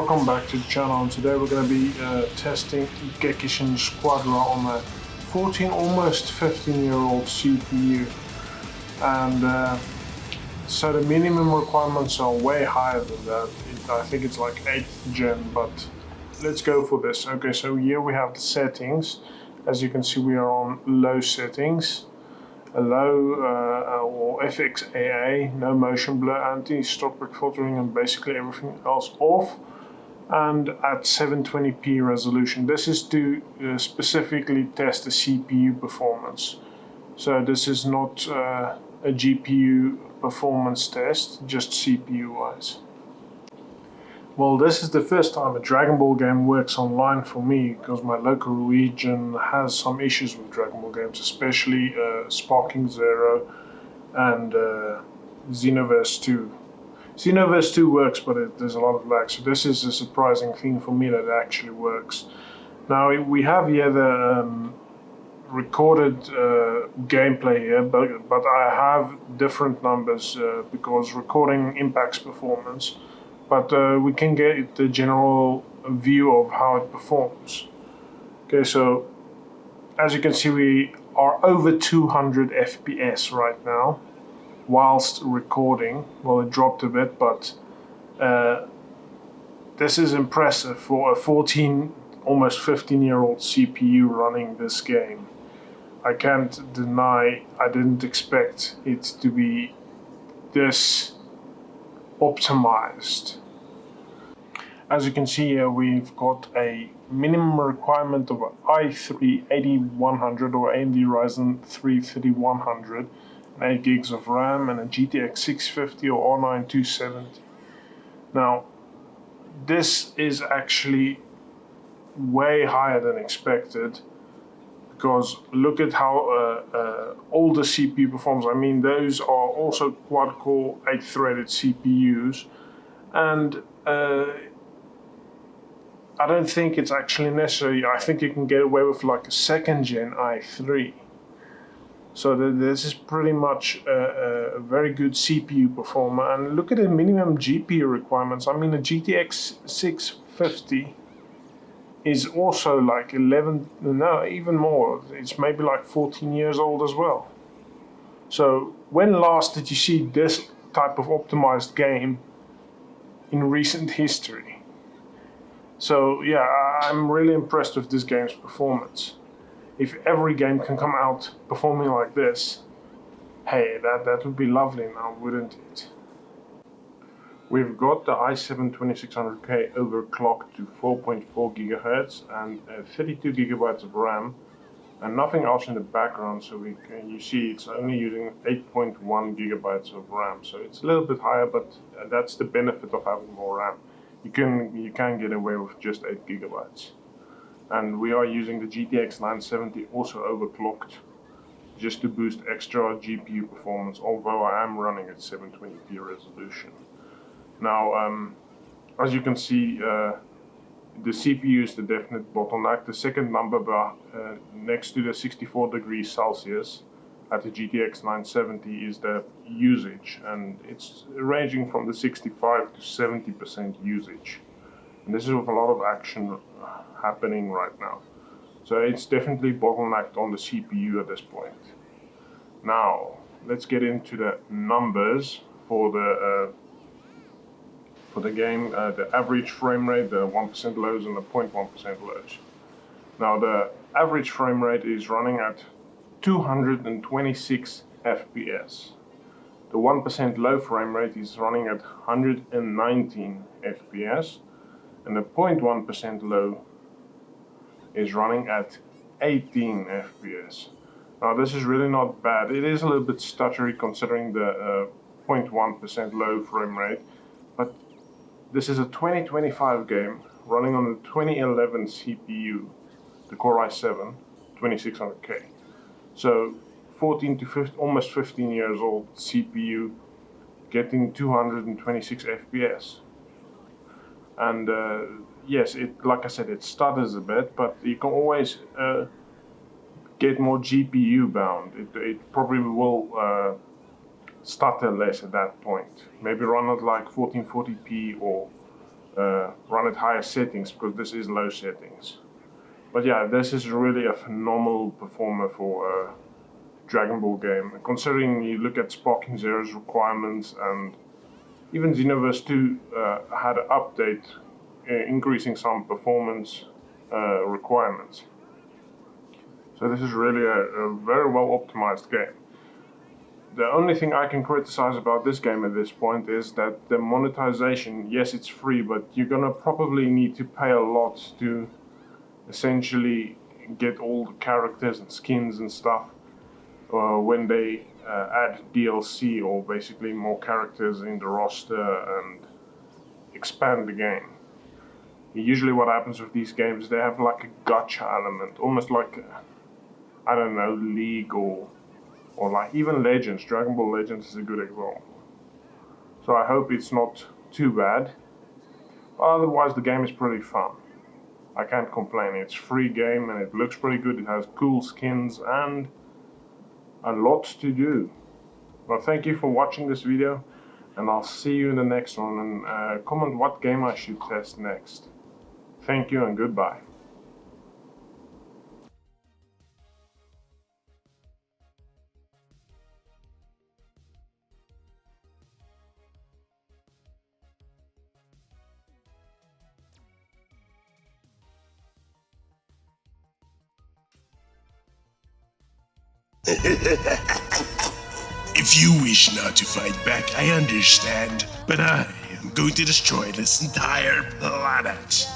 welcome back to the channel, and today we're going to be testing Gekishin Squadra on a 14, almost 15-year-old CPU. And so the minimum requirements are way higher than that. I think it's like 8th gen, but let's go for this. Okay, so here we have the settings. As you can see, we are on low settings. A low or FXAA, no motion blur, anti-stop filtering, and basically everything else off, and at 720p resolution. This is to specifically test the CPU performance. So this is not a GPU performance test, just CPU wise. Well, this is the first time a Dragon Ball game works online for me, because my local region has some issues with Dragon Ball games, especially Sparking Zero and Xenoverse 2. Xenoverse 2 works, but there's a lot of lag, so this is a surprising thing for me that it actually works. Now, we have here the recorded gameplay here, but I have different numbers because recording impacts performance. But we can get the general view of how it performs. Okay, so as you can see, we are over 200 FPS right now whilst recording. Well, it dropped a bit, but this is impressive for a 14, almost 15-year-old CPU running this game. I can't deny I didn't expect it to be this optimized. As you can see here, we've got a minimum requirement of i3 8100 or AMD Ryzen 3 3100, and 8 gigs of RAM, and a GTX 650 or R9 270. Now, this is actually way higher than expected, because look at how all the CPU performs. I mean, those are also quad-core 8-threaded CPUs, and I don't think it's actually necessary. I think you can get away with like a 2nd gen i3. So this is pretty much a very good CPU performer. And look at the minimum GPU requirements. I mean, the GTX 650 is also like 11, no, even more. It's maybe like 14 years old as well. So when last did you see this type of optimized game in recent history? So yeah, I'm really impressed with this game's performance. If every game can come out performing like this, hey, that would be lovely now, wouldn't it? We've got the i7 2600K overclocked to 4.4 GHz and 32 GB of RAM, and nothing else in the background. So you see it's only using 8.1 GB of RAM. So it's a little bit higher, but that's the benefit of having more RAM. You can get away with just 8 GB. And we are using the GTX 970 also overclocked, just to boost extra GPU performance, although I am running at 720p resolution. Now, as you can see, the CPU is the definite bottleneck. The second number next to the 64 degrees Celsius at the GTX 970 is the usage, and it's ranging from the 65 to 70% usage. And this is with a lot of action happening right now. So it's definitely bottlenecked on the CPU at this point. Now, let's get into the numbers for the game, the average frame rate, the 1% lows and the 0.1% lows. Now, the average frame rate is running at 226 FPS. The 1% low frame rate is running at 119 FPS, and the 0.1% low is running at 18 FPS. Now, this is really not bad. It is a little bit stuttery considering the 0.1% low frame rate, but this is a 2025 game running on the 2011 CPU, the Core i7 2600K. So 14 to 15, almost 15 years old CPU getting 226 FPS. And yes, like I said, it stutters a bit, but you can always get more GPU bound. It probably will stutter less at that point. Maybe run at like 1440p or run at higher settings because this is low settings. But yeah, this is really a phenomenal performer for a Dragon Ball game. Considering you look at Sparking Zero's requirements, and even Xenoverse 2 had an update increasing some performance requirements. So this is really a very well optimized game. The only thing I can criticize about this game at this point is that the monetization, yes, it's free, but you're gonna probably need to pay a lot to essentially get all the characters and skins and stuff when they add DLC, or basically more characters in the roster and expand the game. Usually what happens with these games, they have like a gacha element, almost like, I don't know, League or like even Legends. Dragon Ball Legends is a good example. So I hope it's not too bad. Otherwise the game is pretty fun. I can't complain. It's a free game and it looks pretty good. It has cool skins and a lot to do. Well, thank you for watching this video, and I'll see you in the next one, and comment what game I should test next. Thank you and goodbye. If you wish not to fight back, I understand, but I am going to destroy this entire planet.